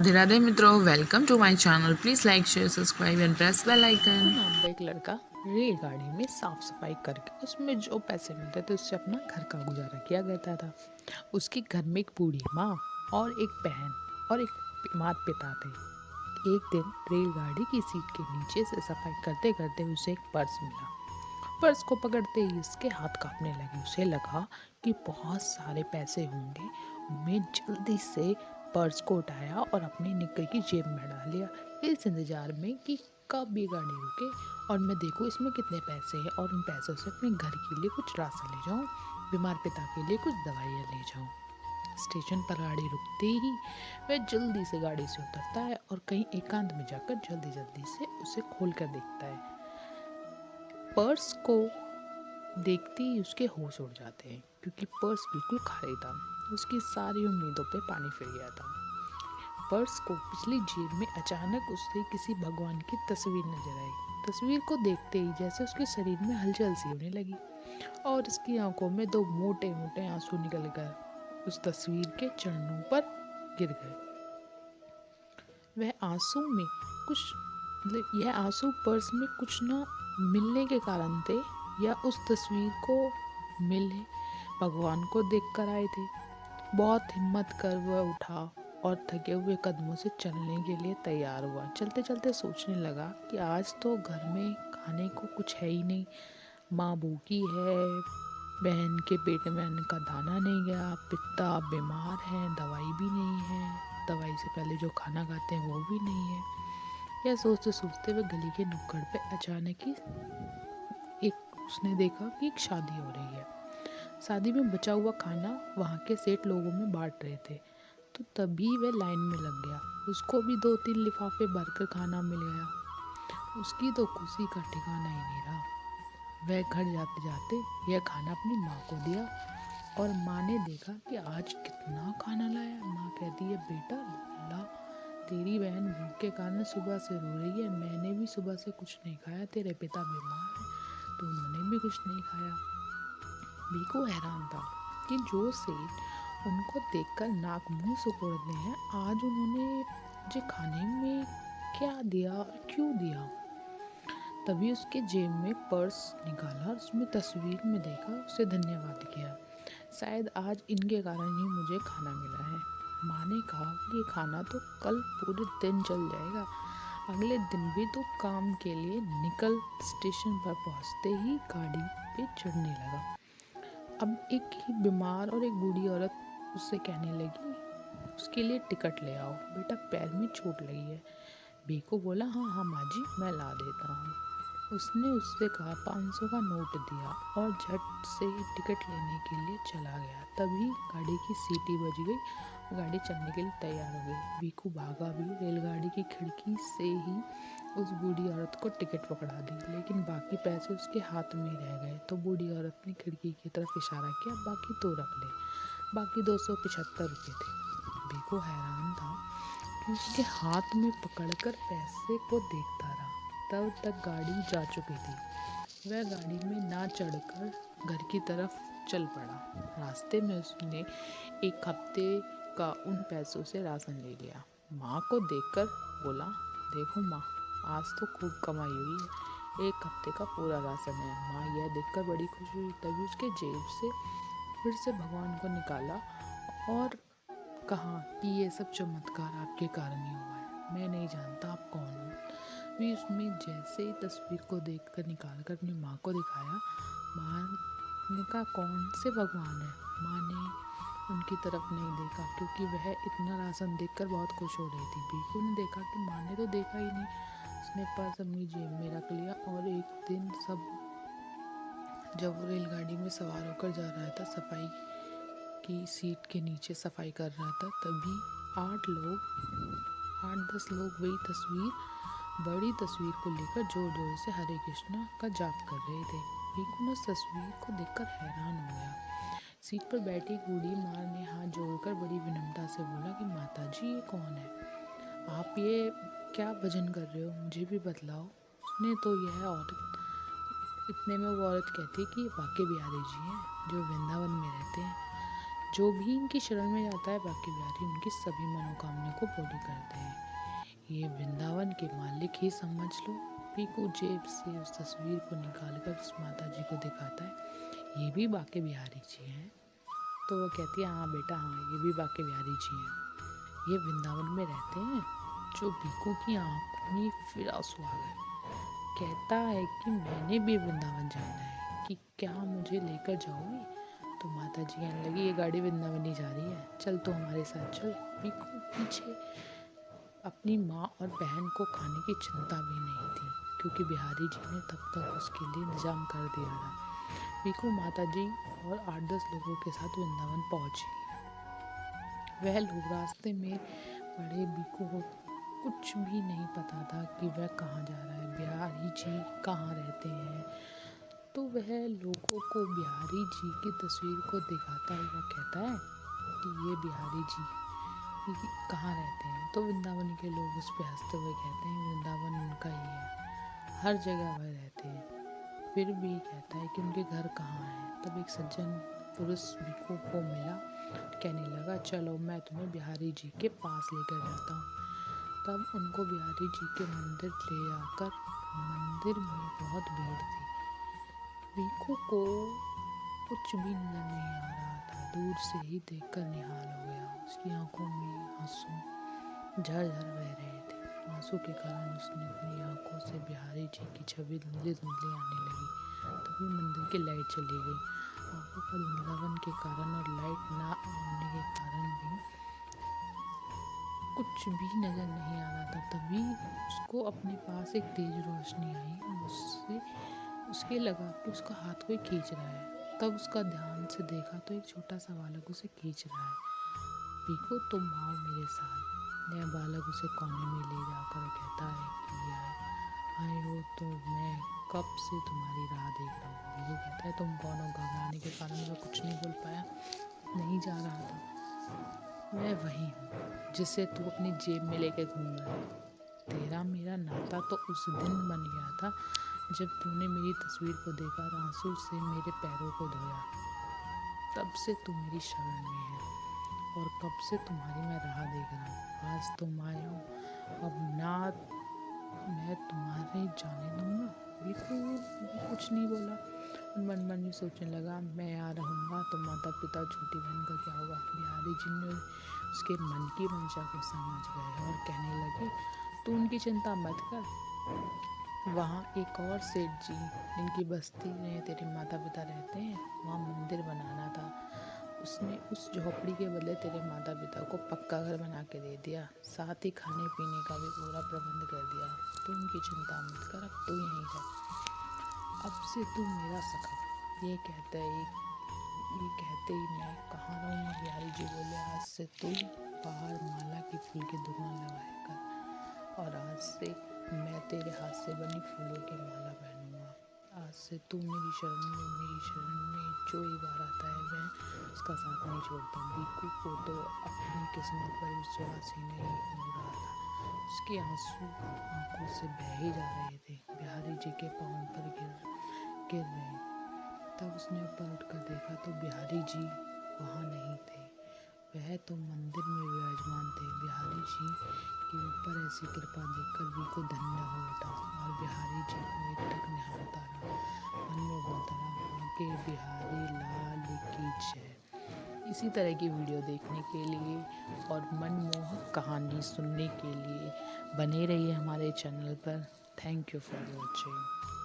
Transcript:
राधे राधे मित्रों, welcome to my channel. Please like share subscribe and press bell icon. नाम का एक लड़का रेलगाड़ी में साफ सफाई करके उसमें जो पैसे मिलते थे उससे अपना घर का गुजारा किया करता था। उसके घर में एक बूढ़ी माँ और एक बहन और एक बीमार पिता थे। एक दिन रेलगाड़ी की सीट के नीचे से सफाई करते करते उसे एक पर्स मिला। पर्स को पकड़ते ही उसके हाथ कांपने लगे। उसे लगा कि बहुत सारे पैसे होंगे। मैं जल्दी से पर्स को उठाया और अपनी निक्कर की जेब में डाल लिया, इस इंतजार में कि कब ये गाड़ी रुके और मैं देखूँ इसमें कितने पैसे हैं और उन पैसों से अपने घर के लिए कुछ राशन ले जाऊँ, बीमार पिता के लिए कुछ दवाइयाँ ले जाऊँ। स्टेशन पर गाड़ी रुकते ही वह जल्दी से गाड़ी से उतरता है और कहीं एकांत में जाकर जल्दी जल्दी से उसे खोल कर देखता है। पर्स को देखते ही उसके होश उड़ जाते हैं, क्योंकि पर्स बिल्कुल खाली था। उसकी सारी उम्मीदों पे पानी फिर गया था। पर्स को पिछली जेब में अचानक उसे किसी भगवान की तस्वीर नजर आई। तस्वीर को देखते ही जैसे उसके शरीर में हलचल सी होने लगी और उसकी आंखों में दो मोटे मोटे आंसू निकलकर उस तस्वीर के चरणों पर गिर गए। वह आंसू में कुछ यह आंसू पर्स में कुछ न मिलने के कारण थे या उस तस्वीर को मिले भगवान को देख कर आए थे। बहुत हिम्मत कर वह उठा और थके हुए कदमों से चलने के लिए तैयार हुआ। चलते चलते सोचने लगा कि आज तो घर में खाने को कुछ है ही नहीं। माँ भूखी है, बहन के पेट में अन्न का दाना नहीं गया, पिता बीमार है, दवाई भी नहीं है, दवाई से पहले जो खाना खाते हैं वो भी नहीं है। यह सोचते सोचते वह गली के नुक्कड़ पे अचानक ही एक उसने देखा कि एक शादी हो रही है। शादी में बचा हुआ खाना वहाँ के सेठ लोगों में बांट रहे थे, तो तभी वह लाइन में लग गया। उसको भी 2-3 लिफाफे भरकर खाना मिल गया। उसकी तो खुशी का ठिकाना ही नहीं रहा। वह घर जाते जाते यह खाना अपनी माँ को दिया और माँ ने देखा कि आज कितना खाना लाया। माँ कहती है, बेटा ला, तेरी बहन भूख के कारण सुबह से रो रही है, मैंने भी सुबह से कुछ नहीं खाया, तेरे पिता बीमार है तो उन्होंने भी कुछ नहीं खाया। बीको हैरान था कि जो सेठ उनको देखकर नाक मुंह सिकोड़ते हैं, आज उन्होंने मुझे खाने में क्या दिया और क्यों दिया। तभी उसके जेब में पर्स निकाला, उसमें तस्वीर में देखा, उसे धन्यवाद किया। शायद आज इनके कारण ही मुझे खाना मिला है। माँ ने कहा कि ये खाना तो कल पूरे दिन चल जाएगा। अगले दिन भी तो काम के लिए निकल स्टेशन पर पहुंचते ही गाड़ी पे चढ़ने लगा। अब एक ही बीमार और एक बूढ़ी औरत उससे कहने लगी, उसके लिए टिकट ले आओ, बेटा पैर में चोट लगी है। बीको बोला, हाँ हाँ माँ जी, मैं ला देता हूँ। उसने उससे कहा, 500 का नोट दिया और झट से टिकट लेने के लिए चला गया। तभी गाड़ी की सीटी बज गई, गाड़ी चलने के लिए तैयार हो गई। बीकू भागा भी, रेलगाड़ी की खिड़की से ही उस बूढ़ी औरत को टिकट पकड़ा दी, लेकिन बाकी पैसे उसके हाथ में रह गए। तो बूढ़ी औरत ने खिड़की की तरफ इशारा किया, बाकी तो रख ले। बाकी 275 रुपये थे। बीकू हैरान था कि उसके हाथ में पकड़कर पैसे को देखता रहा। तब तक गाड़ी जा चुकी थी। वह गाड़ी में ना चढ़कर घर की तरफ चल पड़ा। रास्ते में उसने एक हफ्ते का उन पैसों से राशन ले लिया। माँ को देखकर बोला, देखो माँ, आज तो खूब कमाई हुई है, एक हफ्ते का पूरा राशन है। माँ यह देखकर बड़ी खुश हुई। तभी उसके जेब से फिर से भगवान को निकाला और कहा कि ये सब चमत्कार आपके कारण ही हुआ है, मैं नहीं जानता आप कौन हो। भी उसमें जैसे ही तस्वीर को देखकर निकाल कर अपनी माँ को दिखाया, माँ ने कहा, कौन से भगवान है। माँ ने उनकी तरफ नहीं देखा, क्योंकि वह इतना राशन देखकर बहुत खुश हो रही थी। बीकू ने देखा कि माँ ने तो देखा ही नहीं। उसने पर्स अपनी जेब में रख लिया और एक दिन जब वो रेलगाड़ी में सवार होकर जा रहा था, सफाई की सीट के नीचे सफाई कर रहा था, तभी 8-10 लोग बड़ी तस्वीर को लेकर जोर जोर से हरे कृष्णा का जाप कर रहे थे। बीकू ने उस तस्वीर को देखकर हैरान हो गया। सीट पर बैठी बूढ़ी माँ ने हाथ जोड़कर बड़ी विनम्रता से बोला कि माता जी, ये कौन है? आप ये क्या भजन कर रहे हो, मुझे भी बतलाओ। उसने तो यह औरत इतने में वो औरत कहती कि बाके बिहारी जी हैं, जो वृंदावन में रहते हैं। जो भी इनकी शरण में जाता है बांके बिहारी उनकी सभी मनोकामना को पूरी करते हैं। ये वृंदावन के मालिक ही समझ लो। पीकू जेब से उस तस्वीर को निकालकर उस माता जी को दिखाता है, ये भी बांके बिहारी जी हैं। तो वो कहती है हाँ बेटा हाँ, ये भी बांके बिहारी जी हैं, ये वृंदावन में रहते हैं। जो पीकू की आंखों में फिर आंसू आ गए। कहता है कि मैंने भी वृंदावन जाना है, कि क्या मुझे लेकर जाओगे? तो माता जी कहने लगी ये गाड़ी वृंदावन ही जा रही है, चल तो हमारे साथ चल। पीकू पीछे अपनी माँ और बहन को खाने की चिंता भी नहीं थी, क्योंकि बिहारी जी ने तब तक उसके लिए इंतजाम कर दिया था। पीकू माता जी और 8-10 लोगों के साथ वृंदावन पहुंची। वह लोग रास्ते में बड़े बीकू को कुछ भी नहीं पता था कि वह कहाँ जा रहा है, बिहारी जी कहाँ रहते हैं। तो वह लोगों को बिहारी जी की तस्वीर को दिखाता हुआ कहता है कि ये बिहारी जी कहाँ रहते हैं। तो वृंदावन के लोग उस पर हंसते हुए कहते हैं वृंदावन उनका ही है, हर जगह वह रहते हैं। फिर भी कहता है कि उनके घर कहाँ है। तब एक सज्जन पुरुष बीकू को मिला, कहने लगा चलो मैं तुम्हें बिहारी जी के पास लेकर जाता हूँ। तब उनको बिहारी जी के मंदिर ले जाकर, मंदिर में बहुत भीड़ थी। बीकू को कुछ भी नजर नहीं आ रहा था, दूर से ही देखकर निहाल हो गया। उसकी आंखों में आंसू झरझर बह रहे थे। आंसू के कारण उसने अपनी आंखों से बिहारी जी की छवि धुंधली धुंधली आने लगी। तभी मंदिर की लाइट चली गई। आंखों का धुंधलापन के कारण और लाइट ना आने के कारण भी कुछ भी नज़र नहीं आ रहा था। तभी उसको अपने पास एक तेज रोशनी आई और उसके लगा कि उसका हाथ कोई खींच रहा है। तब उसका ध्यान से देखा तो एक छोटा सा बालक उसे खींच रहा है। पीकू तुम आओ मेरे साथ। यह बालक उसे कोने में ले जाकर कहता है कि आए हो तो मैं कब से तुम्हारी राह देख रहा हूँ। पीकू कहता है तुम कौन हो? घबराने के कारण मैं कुछ नहीं बोल पाया, नहीं जा रहा था। मैं वही हूँ जिसे तू अपनी जेब में लेके घूम रहा है। तेरा मेरा नाता तो उस दिन बन गया था जब तूने मेरी तस्वीर को देखा और आंसू से मेरे पैरों को धोया। तब से तू मेरी शरण में है और कब से तुम्हारी मैं राह देख रहा हूँ। आज तुम आए हो, अब ना मैं तुम्हारे जाने दूंगा। बीकू भी कुछ नहीं बोला। मन मन में सोचने लगा मैं यहाँ रहूँगा तो माता पिता छोटी बहन का क्या होगा। बिहारी जी ने उसके मन की मंशा को समझ गए और कहने लगे तू उनकी चिंता मत कर। वहाँ एक और सेठ जी जिनकी बस्ती में तेरे माता पिता रहते हैं, वहाँ मंदिर बनाना था। उसने उस झोपड़ी के बदले तेरे माता पिता को पक्का घर बना के दे दिया, साथ ही खाने पीने का भी पूरा प्रबंध कर दिया। तू उनकी चिंता मत कर, अब तू यहीं रह, अब से तू मेरा सखा। ये कहते ही मैं कहाँ रहूँगा। बिहारी जी बोले आज से तू बाहर माला की फूल की दुकान लगाया कर और आज से मैं तेरे हाथ से बनी फूलों की माला पहनूंगा। आज से तू मेरी शरण में जो ही बार आता है मैं उसका साथ नहीं छोड़ता। बीकू को तो अपनी किस्मत पर विश्वास ही नहीं हो रहा था। उसके आंसू आंखों से बह ही जा रहे थे। बिहारी जी के पाँव पर गिर रहे। तब उसने ऊपर उठकर देखा तो बिहारी जी वहाँ नहीं थे, वह तो मंदिर में विराजमान थे। बिहारी जी के ऊपर ऐसी कृपा देखकर बीकू धन्य हो उठा और बिहारी जी को एक टक निहारता रहा। मन में बोलता रहा बांके बिहारी लाल की जय। इसी तरह की वीडियो देखने के लिए और मनमोहक कहानी सुनने के लिए बने रहिए हमारे चैनल पर। Thank you for watching.